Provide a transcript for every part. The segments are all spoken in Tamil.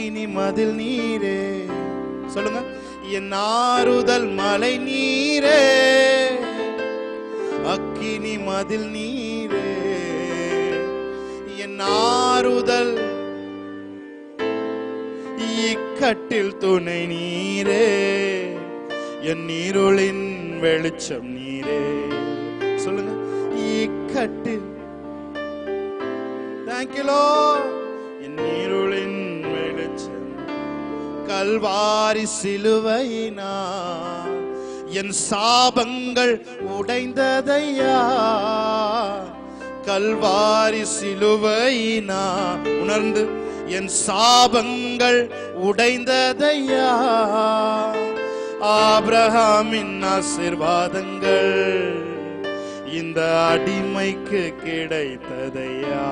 அக்கினி மதில் நீரே. சொல்லுங்க. என் ஆறுதல் மலை நீரே, அக்கினி மதில் நீரே. என் ஆறுதல் இக்கட்டில் துணை நீரே, என் நீருளின் வெளிச்சம் நீரே. சொல்லுங்க. இக்கட்டில் தேங்க்யூ லார்ட், என் நீருளின் வெளிச்சம். கல்வாரி சிலுவையினால் என் சாபங்கள் உடைந்ததையா, கல்வாரி சிலுவையினா உணர்ந்து என் சாபங்கள் உடைந்ததையா. ஆபிரகாமின் ஆசீர்வாதங்கள் இந்த அடிமைக்கு கிடைத்ததையா,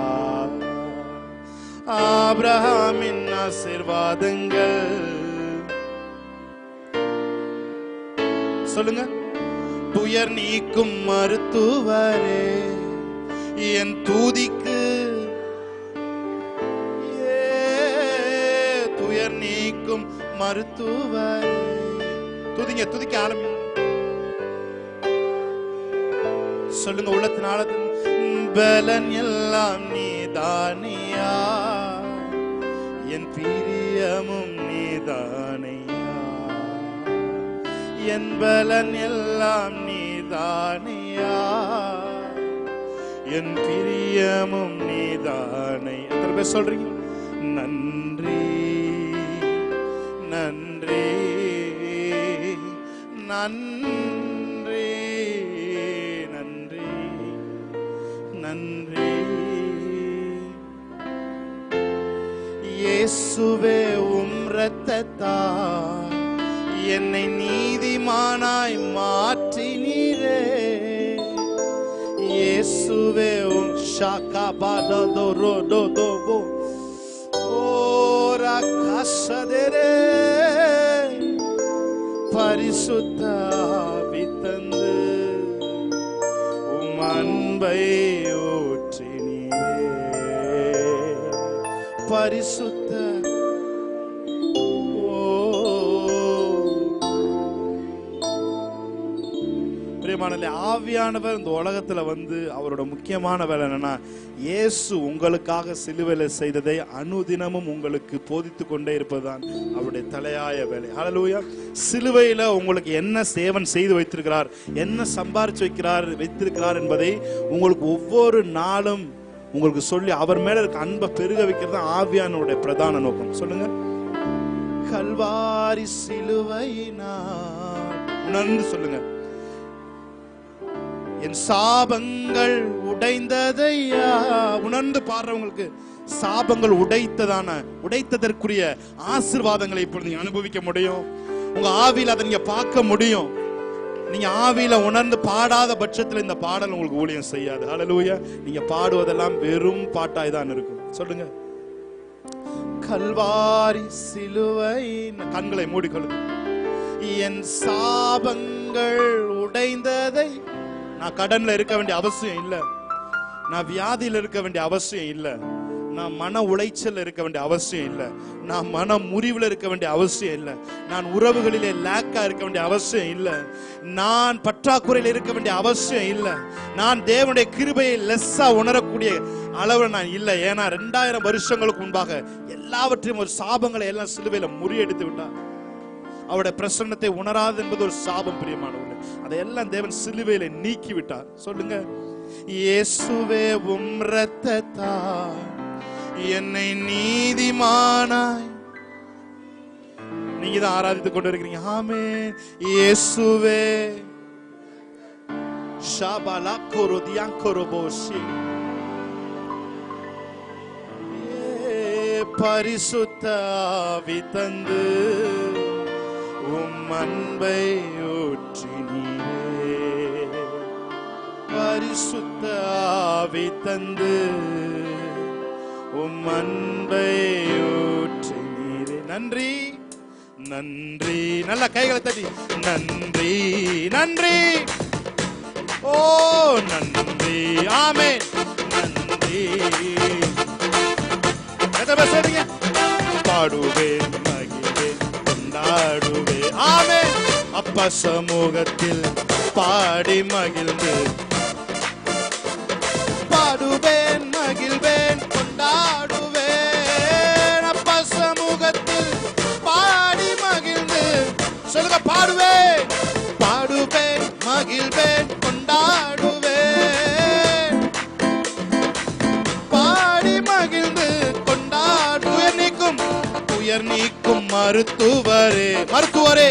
ஆபிரகாமின் ஆசீர்வாதங்கள். சொல்லுங்க. துயர் நீக்கும் மருத்துவரே, என் தூதிக்கு துயர் நீக்கும் மருத்துவரே. துதிங்க, துதிக்க ஆரம்பி. சொல்லுங்க. உள்ளத்தினால பலன் எல்லாம் நீதானியா, என் பிரியமும் நீதானியா, என் பலன் எல்லாம் நீதானியா, என் பிரியமும் நீதானை. எத்தனை பேர் சொல்றீங்க? நன்றி நன்றி நன்றி நன்றி நன்றி. இயேசுவே உம் இரத்தத்தால் என்னை நீதிமானாய் மாற்றினீரே. இயேசுவே உம் ஷாகாபாதோரோதோபோ ஓரா காசதரே, பரிசுத்த ஆவி தந்து உம் அன்பை ஊற்றினீரே. பரிசுத்த ஆவியானவர் இந்த உலகத்துல வந்து அவரோட முக்கியமான வேலை என்னன்னா, இயேசு உங்களுக்காக சிலுவையில செய்ததை அனுதினமும் உங்களுக்கு போதித்து கொண்டே இருப்பதுதான் அவருடைய தலையாய வேலை. ஹல்லேலூயா. சிலுவையில உங்களுக்கு என்ன சேவன் செய்து வைத்திருக்கிறார், என்ன சம்பாரிச்சு வைத்திருக்கிறார் என்பதை உங்களுக்கு ஒவ்வொரு நாளும் உங்களுக்கு சொல்லி அவர் மேல இருக்க அன்பை பெருக வைக்கிறது ஆவியானவருடைய பிரதான நோக்கம். சொல்லுங்க. கல்வாரி சிலுவையினால் உணர்ந்து சொல்லுங்க. என் சாபங்கள் உடைந்ததையா. உணர்ந்து பாடுறவங்களுக்கு சாபங்கள் உடைத்ததற்குரிய ஆசீர்வாதங்களை இப்பொழுது நீங்க அனுபவிக்க முடியும். உங்க ஆவியில அதை நீங்க பார்க்க முடியும். நீங்க ஆவியில உணர்ந்து பாடாத பட்சத்துல இந்த பாடல் உங்களுக்கு ஊழியம் செய்யாது. ஹல்லேலூயா. நீங்க பாடுவதெல்லாம் வெறும் பாட்டாய் தான் இருக்கும். சொல்லுங்க. கல்வாரி சிலுவை. கண்களை மூடிக்கொள்ளுங்க. என் சாபங்கள் உடைந்ததை. நான் கடன்ல இருக்க வேண்டிய அவசியம் இல்லை, நான் வியாதியில இருக்க வேண்டிய அவசியம் இல்லை, நான் மன உளைச்சல் இருக்க வேண்டிய அவசியம் இல்லை, நான் மன முறிவுல இருக்க வேண்டிய அவசியம் இல்லை, நான் உறவுகளிலே லேக்கா இருக்க வேண்டிய அவசியம் இல்லை, நான் பற்றாக்குறையில் இருக்க வேண்டிய அவசியம் இல்லை, நான் தேவனுடைய கிருபையை லெஸ்ஸா உணரக்கூடிய அளவில் நான் இல்லை. ஏன்னா 2000 வருஷங்களுக்கு முன்பாக எல்லாவற்றையும் ஒரு சாபங்களை எல்லாம் சிலுவையில முறியடித்து விட்டார். அவருடைய பிரசன்னத்தை உணராது என்பது ஒரு சாபம். பிரியமானவர்களே, அதையெல்லாம் தேவன் சிலுவையில நீக்கி விட்டார். சொல்லுங்க. இயேசுவே உம் இரத்தத்தால் என்னை நீதிமானாய். நீங்க தான் ஆராதித்துக் கொண்டு இருக்கிறீங்க. ஆமென். இயேசுவே ஷாபாலா கோரோதியாங்கோரோபோஷி. பரிசுத்த ஆவி தந்து உம் அன்பை ஊற்றினீரே. பரிசுத்த ஆவி தந்து உம் அன்பை ஊற்றினீரே. நன்றி நன்றி. நல்ல கைகளை தட்டி நன்றி நன்றி. ஓ நன்றி. ஆமென். நன்றி. எதை பேசுறீங்க? பாடுவேன் மகிழ்வேன் கொண்டாடுவேன். ஆமென். அப்பா சமூகத்தில் பாடி மகிழ்ந்து பாடுவேன் மகிழ்வேன் கொண்டாடுவேன். அப்பா சமூகத்தில் பாடி மகிழ்ந்து சொல்லுங்க, பாடுவேன் பாடுவேன் மகிழ்வேன் கொண்டாடுவேன். பாடி மகிழ்ந்து கொண்டாடுவேன். உயர் நீக்கும் மருத்துவரே, மருத்துவரே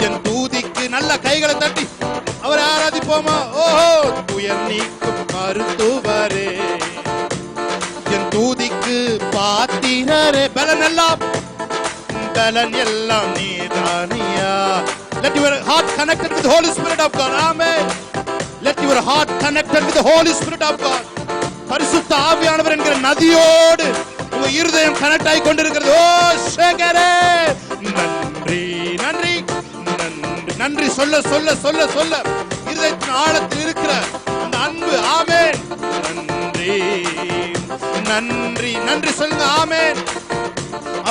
என் தூதிக்கு நல்ல கைகளை தட்டி அவரை ஆராதிப்போமா? ஓஹோ, உயர் நீக்கும் மருத்துவரே என் தூதிக்கு பாத்திரரே. பலன் எல்லாம் நீதானியா. Let your heart connected with the Holy Spirit of God. Amen. Let your heart connected with the Holy Spirit of God. பரிசுத்த ஆவியானவர் என்கிற நதியோடு உங்க இருதயம் கனெக்ட் ஆகி கொண்டிருக்கிறது. ஓ சேகரே, நன்றி நன்றி நன்றி நன்றி சொல்ல சொல்ல சொல்ல சொல்ல இருதயத்தின் ஆழத்தில் இருக்கிற அந்த அன்பு. ஆமென். நன்றி நன்றி நன்றி சொல்லுங்க. ஆமென்.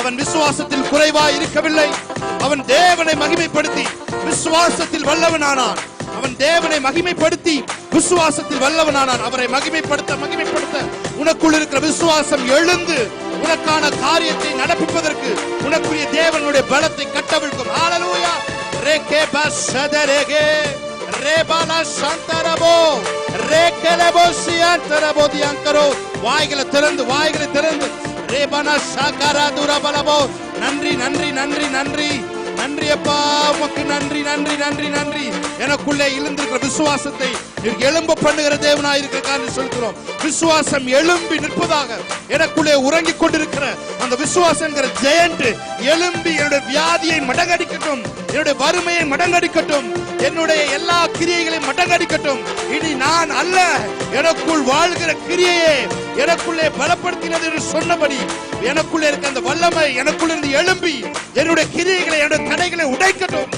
அவன் விசுவாசத்தில் குறைவாய் இருக்கவில்லை. அவன் தேவனை மகிமைப்படுத்தி விசுவாசத்தில் வல்லவனானான். அவன் தேவனை மகிமைப்படுத்தி விசுவாசத்தில் வல்லவனானான். அவரை மகிமைப்படுத்த மகிமைப்படுத்த உனக்குள் இருக்கிற விசுவாசம் எழுந்து உனக்கான காரியத்தை நடப்பிப்பதற்கு உனக்குரிய தேவனுடைய பலத்தை கட்டவிழ்க்கும். ஹalleluya. ரேகே பஷதரேகே ரேபாலா சந்தரபோ ரேகலபோ சியந்தரபோ தியங்கரோ. வாய்களை திறந்து வாய்களை திறந்து ரேபானா ஷாகரா துரபலபோ. நன்றி நன்றி நன்றி நன்றி நன்றி அப்பா, உமக்கு நன்றி நன்றி நன்றி நன்றி. எனக்குள்ளே எழுந்திருக்கிற விசுவாசத்தை எழும்ப பண்ணுகிற தேவனாய் இருக்கிற காரணம் சொல்கிறோம். விசுவாசம் எழும்பி நிற்பதாக. எனக்குள்ளே உறங்கிக் கொண்டிருக்கிற அந்த விசுவாசம் என்கிற ஜெயண்ட் எழும்பி என்னுடைய வியாதியை மடங்கடிக்கட்டும், என்னுடைய வறுமையை மடங்கடிக்கட்டும், என்னுடைய எல்லா கிரியைகளையும் மடங்கடிக்கட்டும். இனி நான் அல்ல, எனக்குள் வாழ்கிற கிரியையே எனக்குள்ளே பலப்படுத்தினது என்று சொன்னபடி எனக்குள்ளே இருக்க அந்த வல்லமை எனக்குள்ள இருந்து எழும்பி என்னுடைய கிரியைகளை என்னுடைய தடைகளை உடைக்கட்டும்.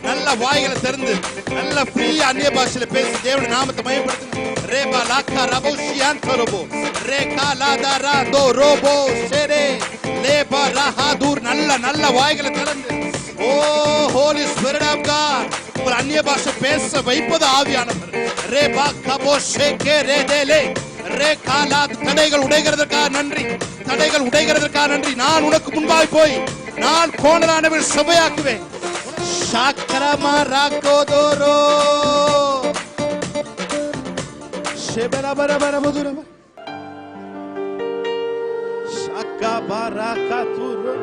நல்ல வாய்களை திறந்து நல்ல ஃப்ரீயா அந்நிய பாஷையில பேசி தேவனுடைய நாமத்தை மகிமைப்படுத்துங்க. ரேபா லாக்கா ரபோஷியான் கரோபோ ரேகா லாதாரா தோ ரோபோ சேரே லேபா ரஹாதூர். நல்ல நல்ல வாய்களை திறந்து ஓ ஹோலி ஸ்பிரிட் ஆஃப் காட் உங்கள் அந்நிய பாஷை பேச வைப்பது ஆவியானவர். ரேபா கபோ ஷேகே ரேதேலே ரேகாலா. தடைகள் உடைகிறதற்காக நன்றி, தடைகள் உடைகிறதற்காக நன்றி. நான் உனக்கு முன்பாக போய் நான் கோணலானவள் சபையாக்குவேன். ஷாக்கரமா ராகோதோரோ ஷெபரபரபரபதுரப ஷாக்கபரகதுரோ.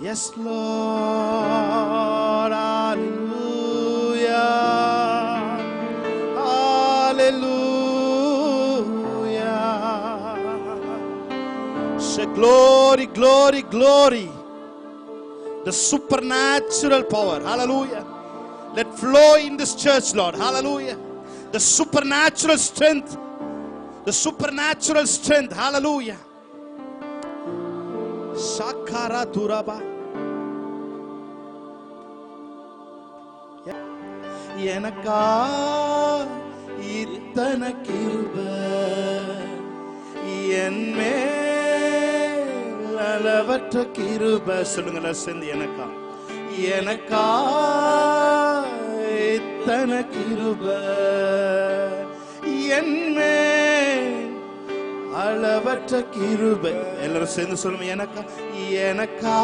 Yes Lord, hallelujah, hallelujah. Say glory, glory, glory. The supernatural power, hallelujah. Let flow in this church, Lord, hallelujah. The supernatural strength, the supernatural strength, hallelujah. Shakara Turaba. எனக்கா இத்தனை கிருபை என்மேல் அளவற்ற கிருபை. சொல்லுங்க சேர்ந்து. எனக்கா எனக்கா இத்தனை கிருபை என்மேல் அளவற்ற கிருபை. எல்லாரும் சேர்ந்து சொல்லுங்க. எனக்கா எனக்கா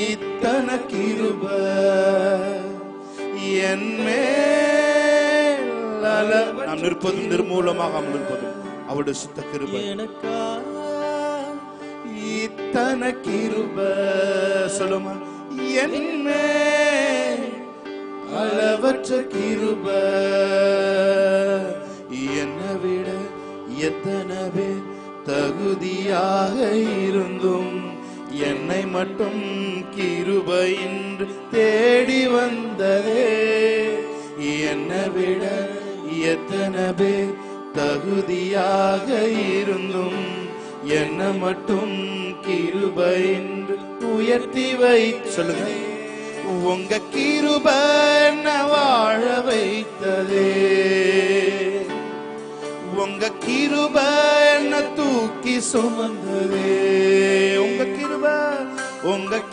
இத்தனை கிருபை என்மேல். நாம் நிற்பதும் நிர்மூலமாக அமர்ந்திருப்பதும் அவருடைய சுத்த கிருபை. எனக்கா இத்தனை கிருபை சொல்லுமா. என்மேல் அளவற்ற கிருபை. என்னை விட எத்தனை பேர் தகுதியாக இருந்தும் என்னை மட்டும் கிருபையின்றி தேடி வந்ததே. என்னை விட எத்தனை பேர் தகுதியாக இருந்தும் என்னை மட்டும் கிருபையின்றி உயர்த்தி வை. சொல்லுங்க. உங்க கிருபை என்ன வாழ வைத்ததே, உங்க கிருபை என்ன தூக்கி சுமந்ததே, உங்க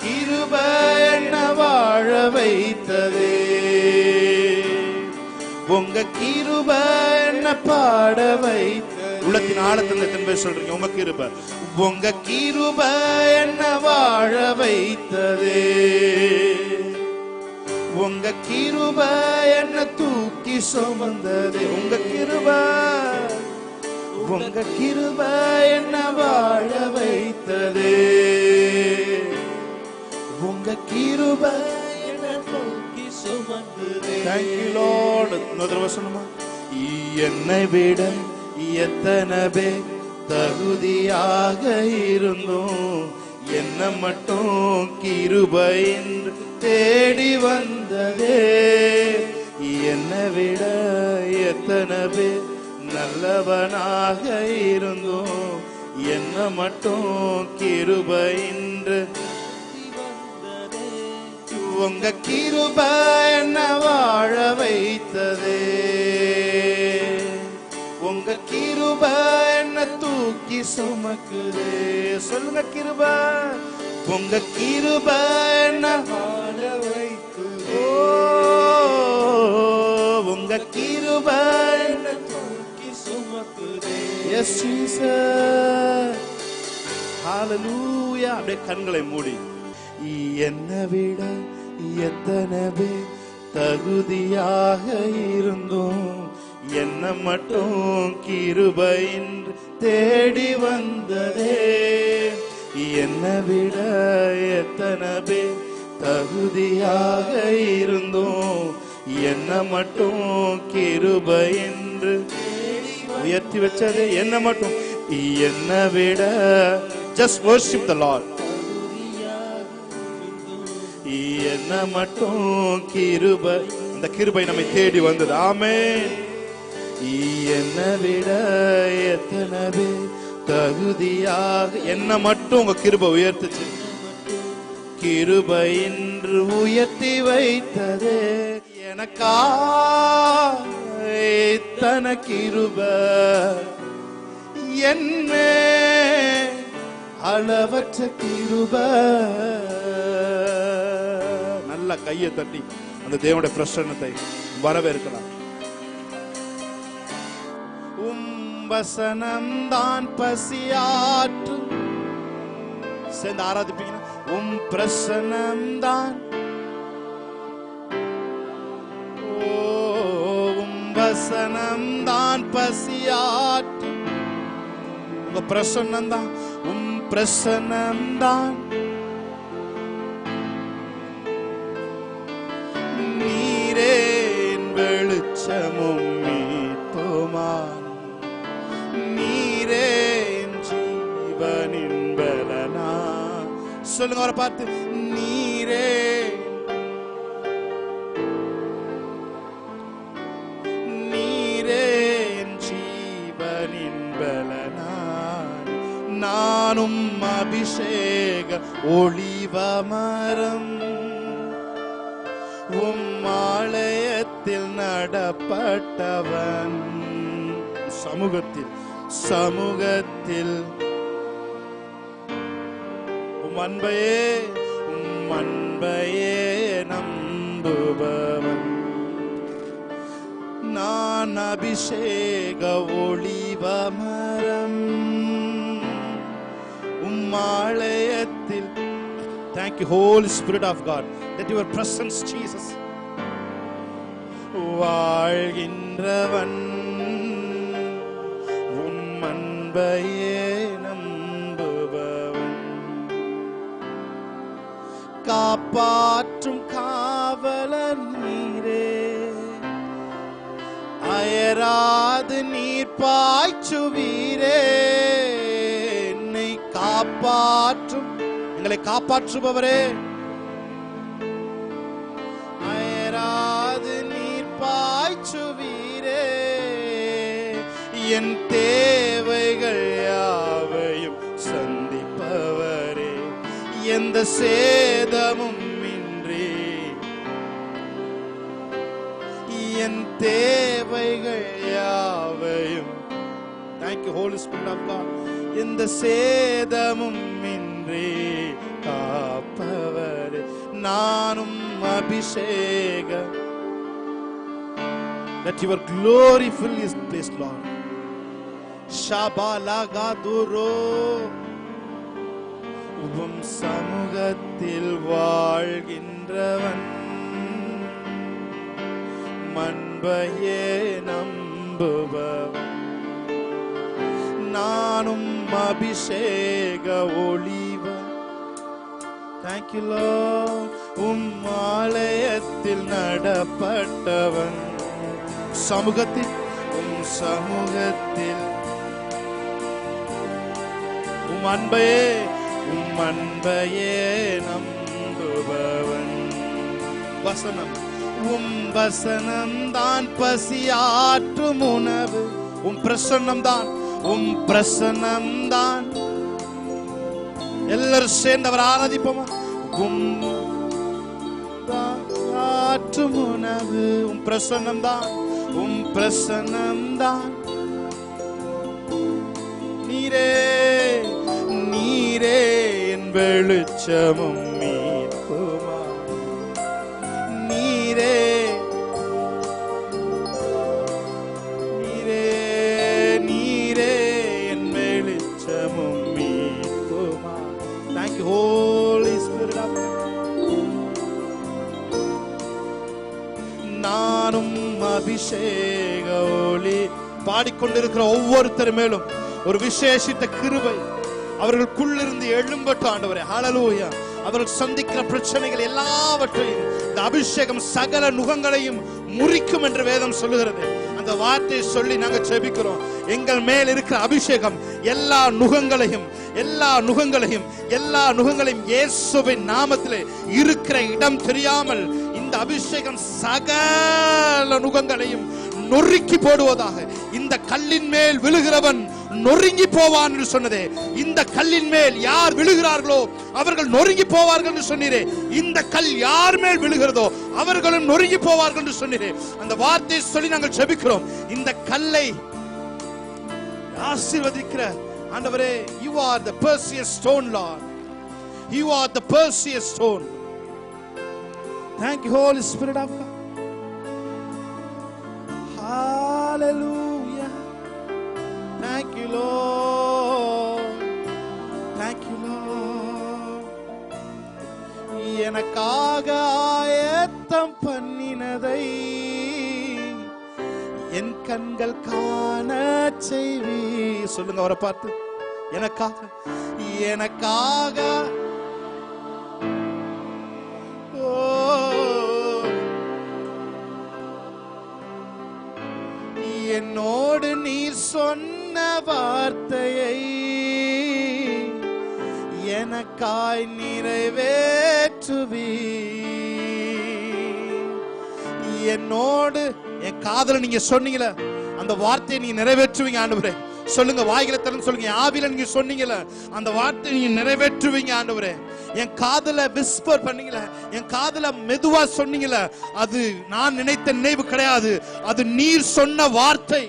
கிருபை என்ன வாழ வைத்ததே, உங்க கிருபை என்ன பாட வைத்த. உள்ளத்தின் ஆழத்துல எத்தனை சொல்றீங்க உங்க கிருபை என்ன வாழ வைத்ததே, உங்க கிருபை என்ன தூக்கி சுமந்ததே, உங்க கிருபை என்ன வாழ வைத்ததே, உங்க கிருபை என்ன தூக்கி சுமந்ததே. Thank you Lord. இன்னொரு வசனமா, என்னை விட எத்தனை பேர் தகுதியாக இருந்தோம், என்ன மட்டும் கிருபை என்று தேடி வந்ததே, என்னை விட எத்தனை பேர் நல்லவனாக இருந்தோம், என்ன மட்டும் கிருபை என்று வந்ததே, உங்க கிருபை என்ன வாழ வைத்ததே, உங்க கிருபை என்ன தூக்கி சுமக்குதே. சொல்லுங்க கிருபை, உங்க கிருபை என்ன வாழ வைக்குதே, உங்க கிருபை என்ன தூக்கி சுமக்குதே. எஸ் ஜீசஸ், ஹalleluya. அப்படியே கண்களை மூடி, என்னை விட எத்தனை பேர் தகுதியாக இருந்தோம், என்ன மட்டும் கிருபை என்று தேடி வந்ததே, என்னை விட எத்தனை பேர் தகுதியாக இருந்தோம், என்ன மட்டும் கிருபை என்று உயர்த்தி வச்சதே, என்ன மட்டும், என்னை விட. Just worship the Lord. என்ன மட்டும் கிருபை, அந்த கிருபை நம்மை தேடி வந்தது. ஆமென். என்னை விட எத்தனை பேர் தகுதியாக, என்ன மட்டும் உங்க கிருபை உயர்த்துச்சு, கிருபை என்று உயர்த்தி வைத்ததே, எனக்கா எத்தனை கிருபை, என்ன அளவற்ற கிருபை. நல்ல கையை தட்டி அந்த தேவனுடைய பிரசன்னத்தை வரவேற்கலாம். வசனம் தான் பசியாற்றும், சேர்ந்து ஆராதிப்பீங்க. பிரசனம் தான், வசனம் தான் பசியாற்றும், உங்க பிரசன்னம் தான், பிரசன்னம் தான், நீரே வெளிச்சமும் மீட்புமாம், நீரே ஜீவனின் பலனா. சொல்லுங்க அவரை பார்த்து, நீரே ஜீவனின் பலனா, நானும் அபிஷேக ஒளிவ மரம், ஆலயத்தில் நடப்பட்டவன், சமூகத்தில் அன்பையே நம்புபவன், நான் அபிஷேக ஒளிவ மரம், ஆலயத்தில். Thank you Holy Spirit of God that your presence Jesus. வாழ்கின்றவன் அன்பையே நம்புபவன், காப்பாற்றும் காவலர் நீரே, அயராது நீர் பாய்ச்சுவீரே, என்னை காப்பாற்றும், எங்களை காப்பாற்றுபவரே, அயராது நீர் பாய்ச்சுவீரே, என் தேவைகள் யாவையும் சந்திப்பவரே, எந்த சேதமும் இன்றி என் தேவைகள் யாவையும். Thank you Holy Spirit of God. எந்த சேதமும் இன்றி காப்பவர் நானும் அபிஷேகம். Let your glory fill this place, Lord. Shabalagaduro உம் சமூகத்தில் வாழ்கின்றவன் மன்பையே நம்புபவன் நானும் அபிஷேக ஒளிவ. Thank you Lord. உம் ஆலயத்தில் நடப்பட்டவன் சமூகத்தில் உம் சமூகத்தில் உம் அன்பையே நம்புபவன். வசனம் உம் வசனம் தான் பசியாற்றும் உணவு. உம் பிரசன்னம் தான், உம் பிரசன்னம் தான். எல்லாரும் சேர்ந்து அவர் ஆராதிப்போமா? உம் ஆற்றும் உணவு. உம் பிரசன்னம் தான், உம் பிரசன்னம் தான். நீரே நீரே என் வெளிச்சமும் மீட்புமா. நீரே நீரே நீரே என் வெளிச்சமும் மீட்புமா. Thank you Holy Spirit of God. நானும் அபிஷேக ஒளி. பாடிக்கொண்டிருக்கிற ஒவ்வொருத்தர் மேலும் ஒரு விசேஷித்த கிருபை அவர்களுக்குள்ளிருந்து எழும்பட்டும் ஆண்டவரே. ஹல்லேலூயா. அவர்கள் சந்திக்கிற பிரச்சனைகள் எல்லாவற்றையும் இந்த அபிஷேகம் சகல நுகங்களையும் முறிக்கும் என்று வேதம் சொல்லுகிறது. அந்த வார்த்தையை சொல்லி நாங்கள் ஜெபிக்கிறோம். எங்கள் மேல் இருக்கிற அபிஷேகம் எல்லா நுகங்களையும் இயேசுவின் நாமத்திலே இருக்கிற இடம் தெரியாமல் இந்த அபிஷேகம் சகல நுகங்களையும் நொறுக்கி போடுவதாக. இந்த கல்லின் மேல் விழுகிறவன் நொறுங்கி போவான் என்று சொன்னதே. இந்த கல்லின் மேல் யார் விழுகிறார்களோ அவர்கள் நொறுங்கி போவார்கள் என்று சொன்னீரே. இந்த கல் யார் மேல் விழுகிறதோ அவர்களும் நொறுங்கி போவார்கள் என்று சொன்னீரே. அந்த வார்த்தையை சொல்லி நாங்கள் ஜெபிக்கிறோம். இந்த கல்லை ஆசீர்வதிக்கிற ஆண்டவரே, you are the precious stone Lord. You are the precious stone. Thank you Holy Spirit of God. Hallelujah. Thank you Lord. Thank you Lord. எனக்காக ஆயத்தம் பண்ணினதை என் கண்கள் காண செய்வி. சொல்லுங்க அவரை பார்த்து. எனக்காக என்னோடு நீர் சொன்ன வார்த்தையை எனக்காய் நிறைவேற்றுவி. என்னோடு என் காதுல நீங்க சொன்னீங்களே அந்த வார்த்தையை நீங்க நிறைவேற்றுவீங்க ஆண்டவரே. சொல்லுங்க, வாய்களை திறந்து சொல்லுங்க. ஆவில நீங்க சொன்னீங்களே அந்த வார்த்தையை நீங்க நிறைவேற்றுவீங்க ஆண்டவரே. என் காதுல விஸ்பர் பண்ணீங்களே, என் காதுல மெதுவா சொன்னீங்களே, அது நான் நினைத்த நினைவு கிடையாது. அது நீர் சொன்ன வார்த்தை.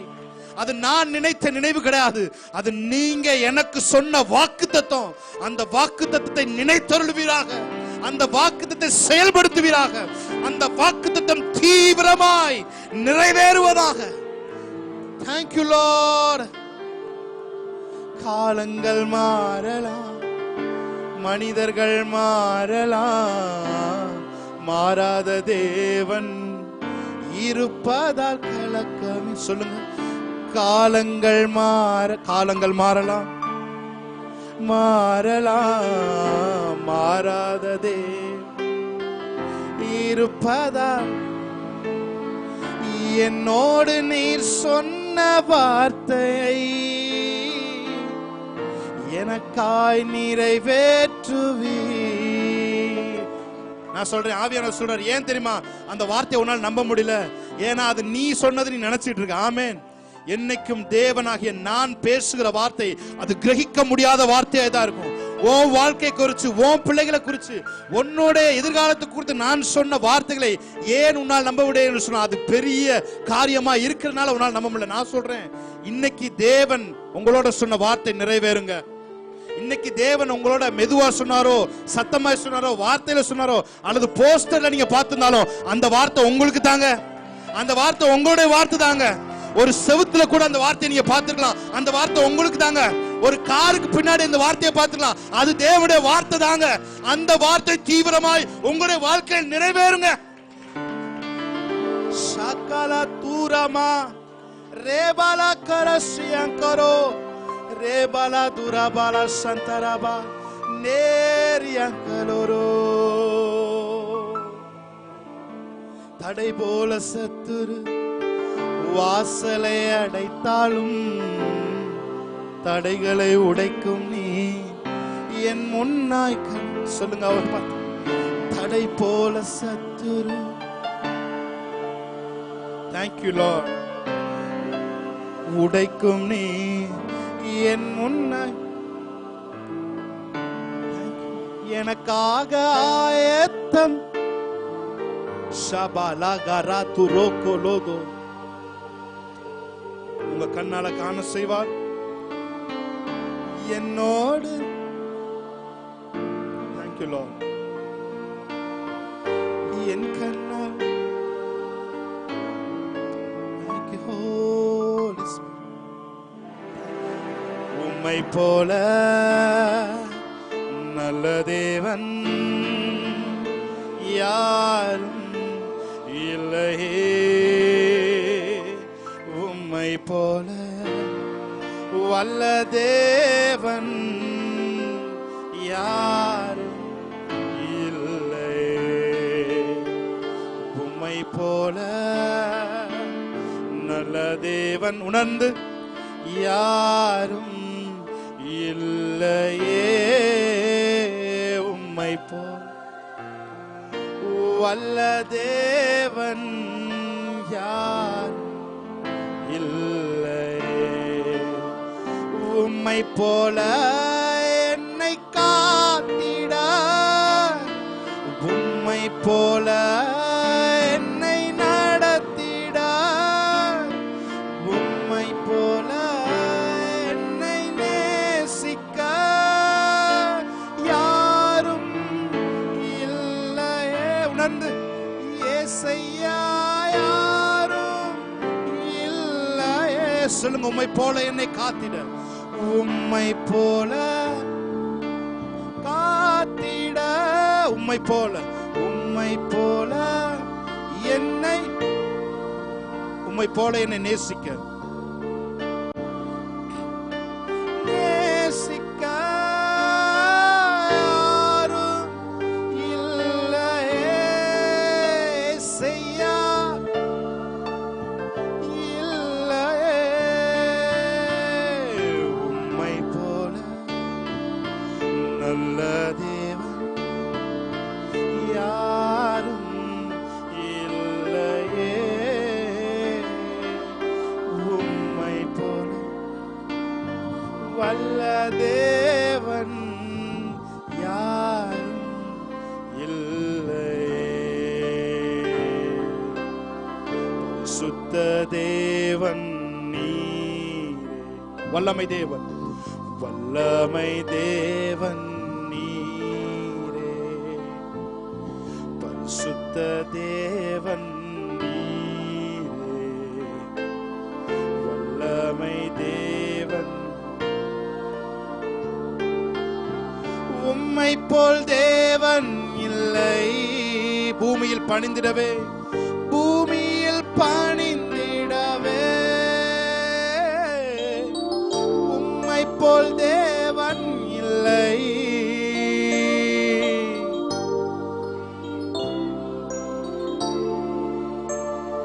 அது நான் நினைத்த நினைவு கிடையாது. அது நீங்க எனக்கு சொன்ன வாக்குத்தத்தம். அந்த வாக்குத்தத்தத்தை நினைத்தருளுவீராக. அந்த வாக்குத்தத்தை செயல்படுத்துவீராக. அந்த வாக்குத்தத்தம் தீவிரமாய் நிறைவேறுவதாக. Thank you Lord. காலங்கள் மாறலாம், மனிதர்கள் மாறலாம், மாறாத தேவன் இருப்பதால் கலக்கம். சொல்லுங்க, காலங்கள் மாறலாம், மாறாத தேவன் இருப்பதால் என்னோடு நீர் சொன்ன வார்த்தையை எனக்காய் நிறைவேற்றுவி. நான் சொல்றேன், ஆவியானவர் சொல்றார். ஏன் தெரியுமா அந்த வார்த்தையை உன்னால் நம்ப முடியல? ஏன்னா அது நீ சொன்னது நீ நினைச்சிட்டு இருக்க. ஆமென். என்னைக்கும் தேவனாகிய நான் பேசுகிற வார்த்தை அது கிரகிக்க முடியாத வார்த்தையா தான் இருக்கும். உன் வாழ்க்கை குறித்து, உன் பிள்ளைகளை குறித்து, உன்னோட எதிர்காலத்தை குறித்து நான் சொன்ன வார்த்தைகளை ஏன் உன்னால் நம்ப முடியாது சொன்னா அது பெரிய காரியமா இருக்கிறதுனால உன்னால் நம்ப முடியல. நான் சொல்றேன், இன்னைக்கு தேவன் உங்களோட சொன்ன வார்த்தை நிறைவேறுங்க. இன்னைக்கு தேவன் உங்களோட மெதுவா சொன்னாரோ, சத்தமா சொன்னாரோ, வார்த்தையில சொன்னாரோ, அல்லது போஸ்டர்ல நீங்க பார்த்திருந்தாலும் அந்த வார்த்தை உங்களுக்கு தாங்க. அந்த வார்த்தை உங்களுடைய வார்த்தை தாங்க. ஒரு செவுத்துல கூட அந்த வார்த்தையை நீங்க பார்த்திருக்கலாம், அந்த வார்த்தை உங்களுக்கு தாங்க. ஒரு காருக்கு பின்னாடி இந்த வார்த்தையை பார்த்துக்கலாம், அது தேவனுடைய வார்த்தை தாங்க. அந்த வார்த்தை தீவிரமாய் உங்களுடைய வாழ்க்கையில் நிறைவேறுங்க. சகல தூரமா ரேபாலா கரசியங்கரோ ரேபாலா துராபாலா சந்தராபா நேரியங்கலோரோ. தடை போல சத்துரு வாசலை அடைத்தாலும் தடைகளை உடைக்கும் நீ என் முன்னாய் சொல்லுங்க. அவர் பார்த்து தடை போல சத்துரு. Thank you Lord. உடைக்கும் நீ என் முன்னாய் எனக்காக ஆயத்தம். ஷபாலா கரா துரோகோ லோகோ. உங்க கண்ணால காண செய்வார் என்னோடு. Thank you Lord. என் கண்ணால் உம்மை போல நல்ல தேவன் யாரும் இல்லையே. உம்மை போல வல்ல தேவன் யாரும் இல்லையே. உம்மை போல நல்ல தேவன் உணர்ந்து யாரும் இல்லையே. உம்மை போல வல்ல தேவன் யார் இல்லையே. உம்மை போல என்னை காத்திட, உம்மை போல என்னை நடத்திட, உம்மை போல என்னை நேசிக்க யாரும் இல்லையே. உணர்ந்து ஏசையா யாரும் இல்லையே. சொல்லுங்க, உம்மை போல என்னை காத்திட, உம்மை போல காத்திட, உம்மை போல, உம்மை போல என்னை, உம்மை போல என்னை நேசிக்க, நேசிக்க யாரும் இல்லையே. செய்யா இல்லையே. உம்மை போல நல்ல தேவன் யாரும் இல்லையே. உம்மை போல வல்ல தேவன் யாரும் இல்லையே. சுத்த தேவன் நீரே. வல்லமை தேவன், வல்லமை தேவன் நீரே. பரிசுத்த தேவன் நீரே. வல்லமை தேவன். உம்மை போல் தேவன் இல்லை. பூமியில் பணிந்திடவே, பூமியில் பணிந்திடவே உம்மை போல் தேவன் இல்லை.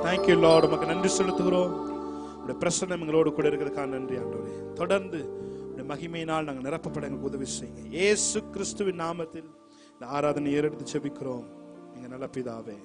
Thank you Lord. உமக்கு நன்றி செலுத்துகிறோம். உடைய பிரசன்னம் எங்களோடு கூட இருக்கிறதுக்காக நன்றி ஆண்டவரே. தொடர்ந்து மகிமையினால் நாங்கள் நிரப்பப்பட எங்களுக்கு உதவி செய்யுங்க. இயேசு கிறிஸ்துவின் நாமத்தில் இந்த ஆராதனை ஏறெடுத்து ஜெபிக்கிறோம் எங்க நல்ல பிதாவே.